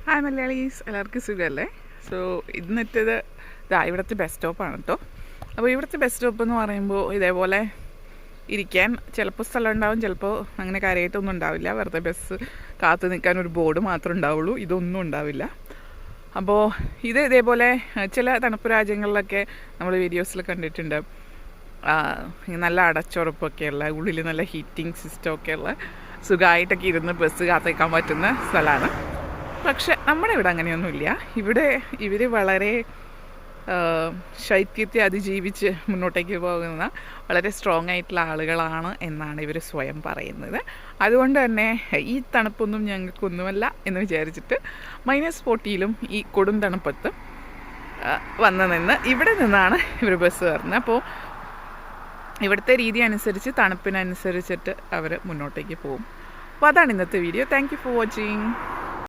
Hi Malayalees, എല്ലാവർക്കും സുഖമല്ലേ? So ഇന്നത്തേത് ഇവിടുത്തെ ബസ് സ്റ്റോപ്പാണ് കേട്ടോ. അപ്പോൾ ഇവിടുത്തെ ബസ് സ്റ്റോപ്പ് എന്ന് പറയുമ്പോൾ ഇതേപോലെ ഇരിക്കാൻ ചിലപ്പോൾ സ്ഥലം ഉണ്ടാവും, ചിലപ്പോൾ അങ്ങനെ കാര്യമായിട്ടൊന്നും ഉണ്ടാവില്ല. വെറുതെ ബസ് കാത്തു നിൽക്കാൻ ഒരു ബോർഡ് മാത്രമേ ഉണ്ടാവുള്ളൂ, ഇതൊന്നും ഉണ്ടാവില്ല. അപ്പോൾ ഇതേപോലെ ചില തണുപ്പ് രാജ്യങ്ങളിലൊക്കെ നമ്മൾ വീഡിയോസിൽ കണ്ടിട്ടുണ്ട്. നല്ല അടച്ചുറപ്പൊക്കെയുള്ള, ഉള്ളിൽ നല്ല ഹീറ്റിംഗ് സിസ്റ്റമൊക്കെയുള്ള, സുഖമായിട്ടൊക്കെ ഇരുന്ന് ബസ് കാത്തേക്കാൻ പറ്റുന്ന സ്ഥലമാണ്. പക്ഷെ നമ്മുടെ ഇവിടെ അങ്ങനെയൊന്നുമില്ല. ഇവിടെ ഇവർ വളരെ ശൈത്യത്തെ അതിജീവിച്ച് മുന്നോട്ടേക്ക് പോകുന്ന വളരെ സ്ട്രോങ് ആയിട്ടുള്ള ആളുകളാണ് എന്നാണ് ഇവർ സ്വയം പറയുന്നത്. അതുകൊണ്ട് തന്നെ ഈ തണുപ്പൊന്നും ഞങ്ങൾക്കൊന്നുമല്ല എന്ന് വിചാരിച്ചിട്ട് -40ലും ഈ കൊടും തണുപ്പത്ത് നിന്ന് ഇവിടെ നിന്നാണ് ഇവർ ബസ് കയറുന്നത്. അപ്പോൾ ഇവിടുത്തെ രീതി അനുസരിച്ച് തണുപ്പിനനുസരിച്ചിട്ട് അവർ മുന്നോട്ടേക്ക് പോകും. അപ്പോൾ അതാണ് ഇന്നത്തെ video. Thank you for watching.